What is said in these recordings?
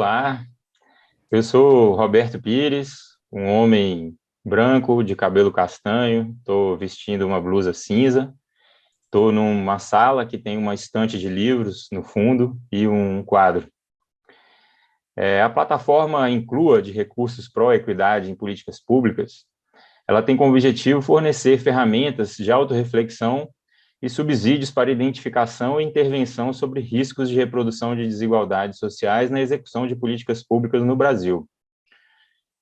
Olá, eu sou Roberto Pires, um homem branco, de cabelo castanho, estou vestindo uma blusa cinza, estou numa sala que tem uma estante de livros no fundo e um quadro. A plataforma Inclua, de recursos pró-equidade em políticas públicas, ela tem como objetivo fornecer ferramentas de autorreflexão e subsídios para identificação e intervenção sobre riscos de reprodução de desigualdades sociais na execução de políticas públicas no Brasil.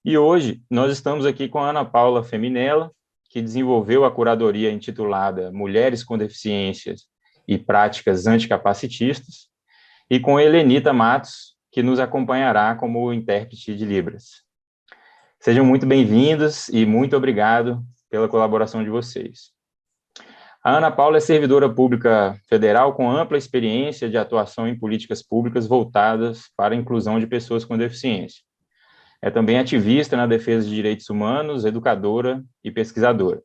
E hoje nós estamos aqui com a Ana Paula Feminella, que desenvolveu a curadoria intitulada Mulheres com Deficiências e Práticas Anticapacitistas, e com a Helenita Matos, que nos acompanhará como intérprete de Libras. Sejam muito bem-vindos e muito obrigado pela colaboração de vocês. A Ana Paula é servidora pública federal com ampla experiência de atuação em políticas públicas voltadas para a inclusão de pessoas com deficiência. É também ativista na defesa de direitos humanos, educadora e pesquisadora.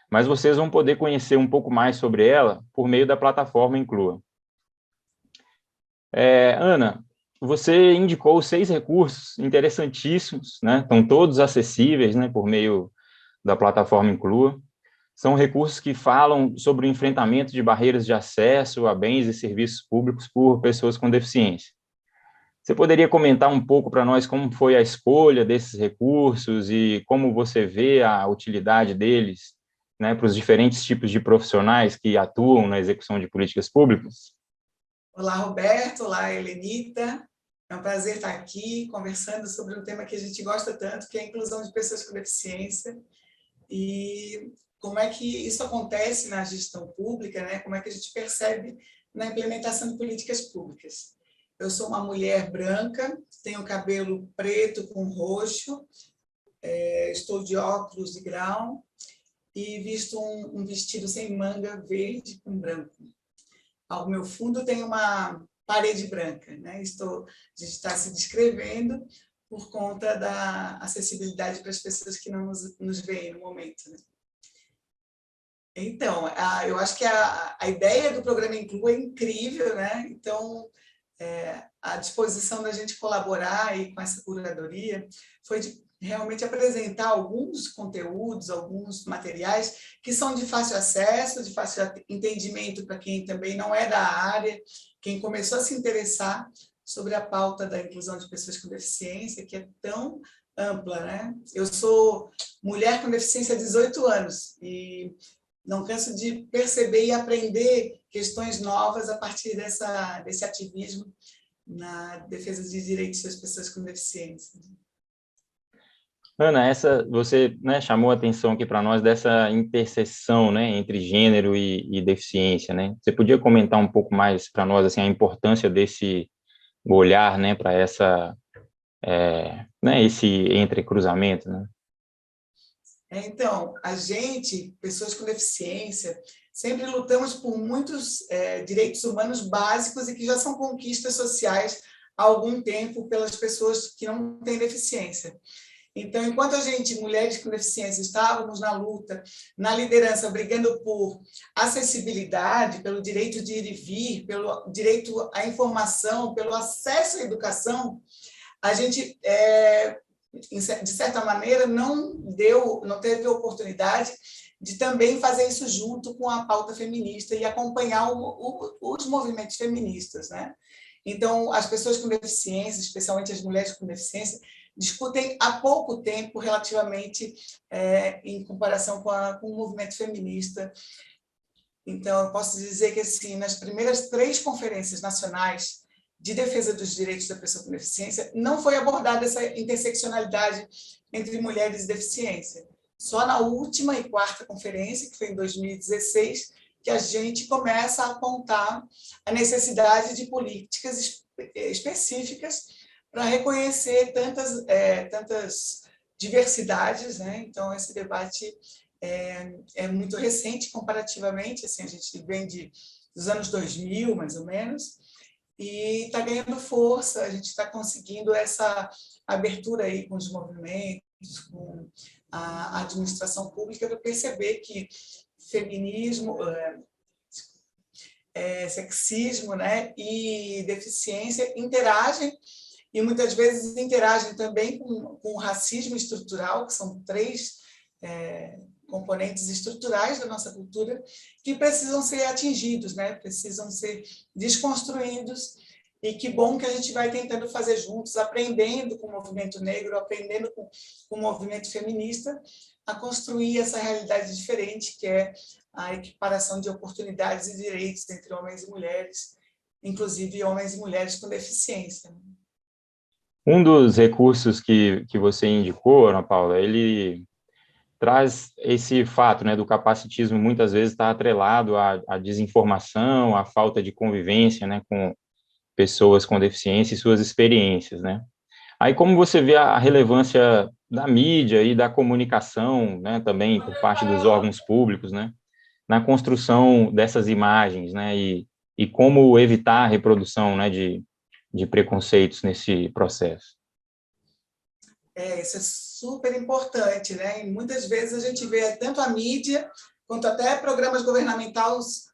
Mas vocês vão poder conhecer um pouco mais sobre ela por meio da plataforma Inclua. Ana, você indicou 6 recursos interessantíssimos, né? Estão todos acessíveis, né, por meio da plataforma Inclua. São recursos que falam sobre o enfrentamento de barreiras de acesso a bens e serviços públicos por pessoas com deficiência. Você poderia comentar um pouco para nós como foi a escolha desses recursos e como você vê a utilidade deles, né, para os diferentes tipos de profissionais que atuam na execução de políticas públicas? Olá, Roberto. Olá, Helenita. É um prazer estar aqui conversando sobre um tema que a gente gosta tanto, que é a inclusão de pessoas com deficiência e como é que isso acontece na gestão pública, né? Como é que a gente percebe na implementação de políticas públicas. Eu sou uma mulher branca, tenho cabelo preto com roxo, estou de óculos de grau e visto um vestido sem manga verde com branco. Ao meu fundo tem uma parede branca, né? A gente está se descrevendo por conta da acessibilidade para as pessoas que não nos veem no momento, né? Então, eu acho que a ideia do programa Inclua é incrível, né? Então, a disposição da gente colaborar aí com essa curadoria foi de realmente apresentar alguns conteúdos, alguns materiais que são de fácil acesso, de fácil entendimento para quem também não é da área, quem começou a se interessar sobre a pauta da inclusão de pessoas com deficiência, que é tão ampla, né? Eu sou mulher com deficiência há 18 anos e não canso de perceber e aprender questões novas a partir desse ativismo na defesa de direitos das pessoas com deficiência. Ana, você, né, chamou a atenção aqui para nós dessa interseção, né, entre gênero e deficiência, né? Você podia comentar um pouco mais para nós assim a importância desse olhar, né, para esse entrecruzamento, né? Então, a gente, pessoas com deficiência, sempre lutamos por muitos direitos humanos básicos e que já são conquistas sociais há algum tempo pelas pessoas que não têm deficiência. Então, enquanto a gente, mulheres com deficiência, estávamos na luta, na liderança, brigando por acessibilidade, pelo direito de ir e vir, pelo direito à informação, pelo acesso à educação, a gente, de certa maneira, não teve oportunidade de também fazer isso junto com a pauta feminista e acompanhar os movimentos feministas, né? Então, as pessoas com deficiência, especialmente as mulheres com deficiência, discutem há pouco tempo, relativamente, em comparação com o movimento feminista. Então, eu posso dizer que, assim, nas primeiras 3 conferências nacionais de defesa dos direitos da pessoa com deficiência, não foi abordada essa interseccionalidade entre mulheres e deficiência. Só na última e 4ª conferência, que foi em 2016, que a gente começa a apontar a necessidade de políticas específicas para reconhecer tantas diversidades, né? Então, esse debate é muito recente comparativamente, assim, a gente vem dos anos 2000, mais ou menos, e está ganhando força, a gente está conseguindo essa abertura aí com os movimentos, com a administração pública, para perceber que feminismo, sexismo, né, e deficiência interagem e muitas vezes interagem também com o racismo estrutural, que são três componentes estruturais da nossa cultura, que precisam ser atingidos, né? Precisam ser desconstruídos, e que bom que a gente vai tentando fazer juntos, aprendendo com o movimento negro, aprendendo com o movimento feminista, a construir essa realidade diferente, que é a equiparação de oportunidades e direitos entre homens e mulheres, inclusive homens e mulheres com deficiência. Um dos recursos que você indicou, Ana Paula, ele traz esse fato, né, do capacitismo muitas vezes estar atrelado à desinformação, à falta de convivência, né, com pessoas com deficiência e suas experiências, né? Aí como você vê a relevância da mídia e da comunicação, né, também por parte dos órgãos públicos, né, na construção dessas imagens, né, e como evitar a reprodução, né, de preconceitos nesse processo? Isso é super importante, né? E muitas vezes a gente vê tanto a mídia quanto até programas governamentais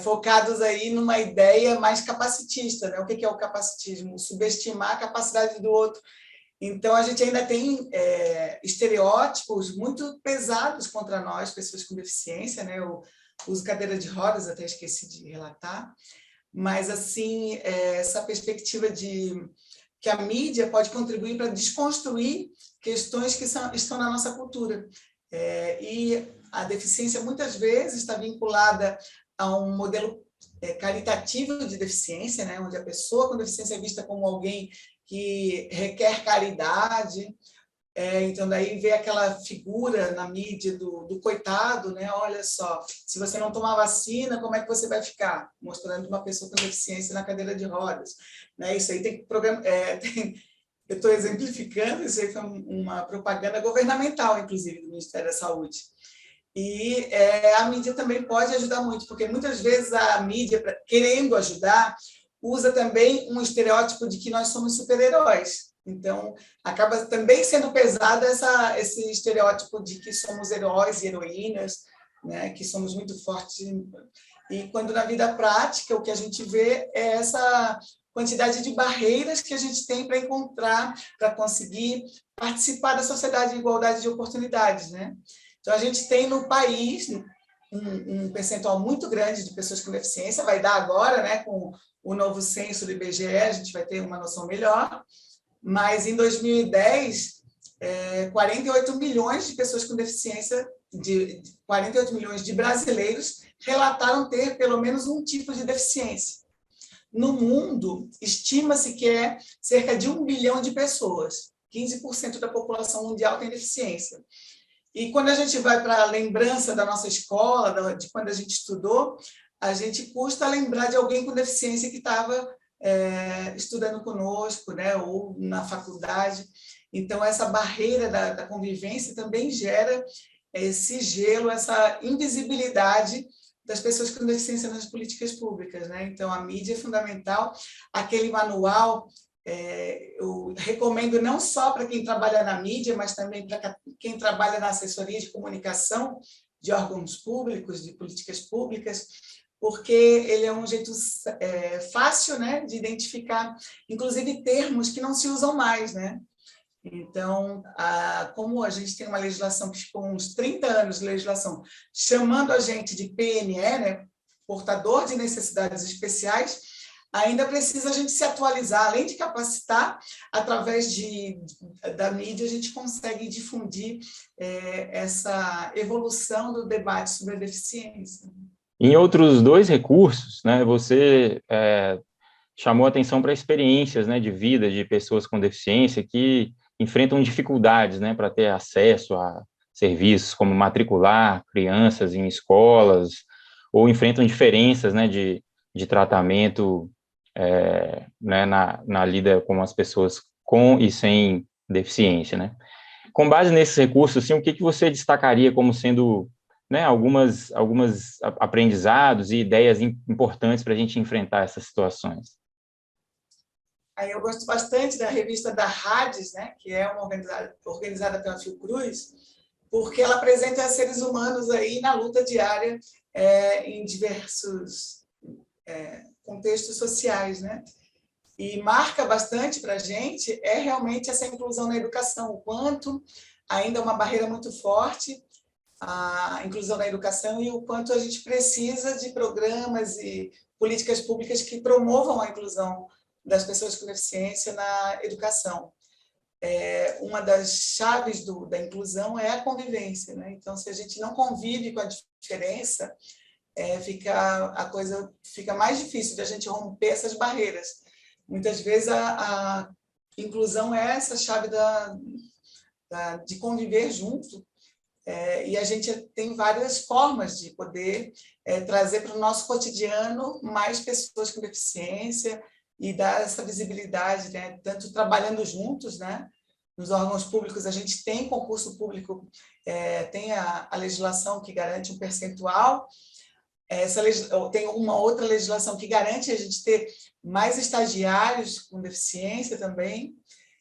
focados aí numa ideia mais capacitista, né? O que é o capacitismo? Subestimar a capacidade do outro. Então, a gente ainda tem estereótipos muito pesados contra nós, pessoas com deficiência, né? Eu uso cadeira de rodas, até esqueci de relatar, mas, assim, essa perspectiva de que a mídia pode contribuir para desconstruir questões que estão na nossa cultura. E a deficiência, muitas vezes, está vinculada a um modelo caritativo de deficiência, né? Onde a pessoa com deficiência é vista como alguém que requer caridade. Então, daí vê aquela figura na mídia do coitado, né? Olha só, se você não tomar vacina, como é que você vai ficar? Mostrando uma pessoa com deficiência na cadeira de rodas. Né? Isso aí tem programa... eu estou exemplificando, isso aí foi uma propaganda governamental, inclusive, do Ministério da Saúde. E a mídia também pode ajudar muito, porque muitas vezes a mídia, querendo ajudar, usa também um estereótipo de que nós somos super-heróis. Então, acaba também sendo pesado esse estereótipo de que somos heróis e heroínas, né? Que somos muito fortes. E quando na vida prática o que a gente vê é essa quantidade de barreiras que a gente tem para encontrar, para conseguir participar da sociedade de igualdade de oportunidades, né? Então, a gente tem no país um percentual muito grande de pessoas com deficiência, vai dar agora, né, com o novo censo do IBGE, a gente vai ter uma noção melhor, mas em 2010, 48 milhões de pessoas com deficiência, 48 milhões de brasileiros relataram ter pelo menos um tipo de deficiência. No mundo, estima-se que é cerca de 1 bilhão de pessoas, 15% da população mundial tem deficiência. E quando a gente vai para a lembrança da nossa escola, de quando a gente estudou, a gente custa lembrar de alguém com deficiência que estava estudando conosco, né, ou na faculdade. Então, essa barreira da convivência também gera esse gelo, essa invisibilidade das pessoas com deficiência nas políticas públicas, né? Então, a mídia é fundamental. Aquele manual, eu recomendo não só para quem trabalha na mídia, mas também para quem trabalha na assessoria de comunicação de órgãos públicos, de políticas públicas, porque ele é um jeito fácil, né, de identificar, inclusive, termos que não se usam mais, né? Então, como a gente tem uma legislação que ficou uns 30 anos de legislação, chamando a gente de PNE, né, portador de necessidades especiais, ainda precisa a gente se atualizar, além de capacitar, através da mídia, a gente consegue difundir essa evolução do debate sobre a deficiência. Em outros dois recursos, né, você chamou atenção para experiências, né, de vida de pessoas com deficiência que enfrentam dificuldades, né, para ter acesso a serviços como matricular crianças em escolas, ou enfrentam diferenças, né, de tratamento né, na lida com as pessoas com e sem deficiência, né? Com base nesses recursos, assim, o que você destacaria como sendo, né, algumas aprendizados e ideias importantes para a gente enfrentar essas situações? Aí eu gosto bastante da revista da RADES, né, que é uma organizada pela Fiocruz, porque ela apresenta seres humanos aí na luta diária em diversos contextos sociais, né? E marca bastante para a gente é realmente essa inclusão na educação, o quanto ainda é uma barreira muito forte a inclusão na educação e o quanto a gente precisa de programas e políticas públicas que promovam a inclusão das pessoas com deficiência na educação. Uma das chaves da inclusão é a convivência, né? Então, se a gente não convive com a diferença, a coisa fica mais difícil de a gente romper essas barreiras. Muitas vezes a inclusão é essa chave de conviver junto, e a gente tem várias formas de poder trazer para o nosso cotidiano mais pessoas com deficiência e dar essa visibilidade, né? Tanto trabalhando juntos, né? Nos órgãos públicos, a gente tem concurso público, tem a legislação que garante um percentual, tem uma outra legislação que garante a gente ter mais estagiários com deficiência também,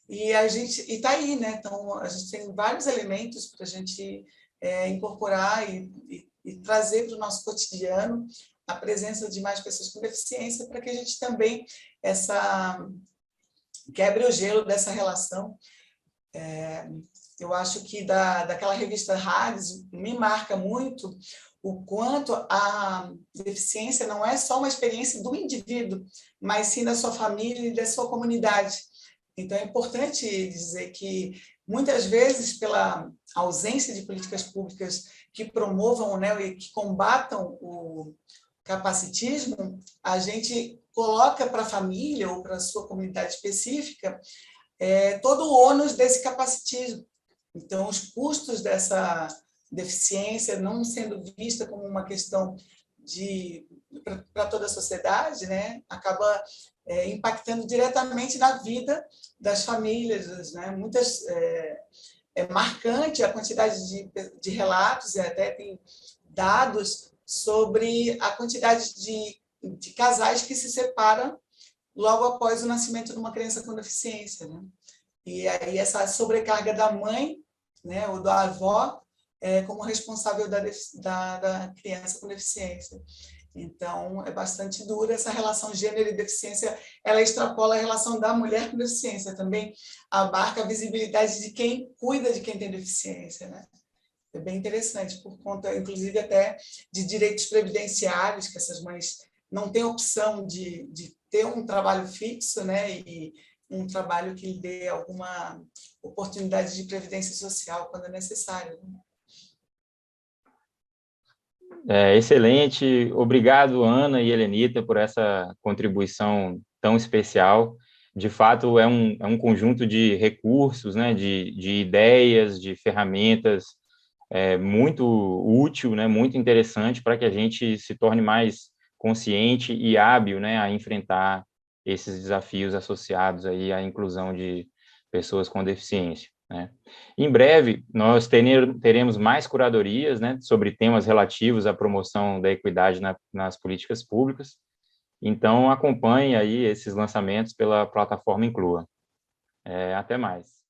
e está aí, né? Então, a gente tem vários elementos para a gente incorporar e trazer para o nosso cotidiano a presença de mais pessoas com deficiência, para que a gente também quebre o gelo dessa relação. Eu acho que daquela revista Hades me marca muito o quanto a deficiência não é só uma experiência do indivíduo, mas sim da sua família e da sua comunidade. Então, é importante dizer que, muitas vezes, pela ausência de políticas públicas que promovam, né, e que combatam o capacitismo, a gente coloca para a família ou para a sua comunidade específica todo o ônus desse capacitismo. Então, os custos dessa deficiência não sendo vista como uma questão para toda a sociedade, né, acaba impactando diretamente na vida das famílias, né? É marcante a quantidade de relatos, e até tem dados sobre a quantidade de casais que se separam logo após o nascimento de uma criança com deficiência, né? E aí essa sobrecarga da mãe, né, ou da avó, como responsável da criança com deficiência. Então, é bastante dura essa relação gênero e deficiência, ela extrapola a relação da mulher com deficiência, também abarca a visibilidade de quem cuida de quem tem deficiência, né? É bem interessante, por conta, inclusive, até de direitos previdenciários, que essas mães não têm opção de ter um trabalho fixo, né, e um trabalho que lhe dê alguma oportunidade de previdência social quando é necessário. Excelente. Obrigado, Ana e Helenita, por essa contribuição tão especial. De fato, é um conjunto de recursos, né, de ideias, de ferramentas muito útil, né, muito interessante para que a gente se torne mais consciente e hábil, né, a enfrentar esses desafios associados aí à inclusão de pessoas com deficiência, né? Em breve, nós teremos mais curadorias, né, sobre temas relativos à promoção da equidade nas políticas públicas. Então, acompanhe aí esses lançamentos pela plataforma Inclua. Até mais.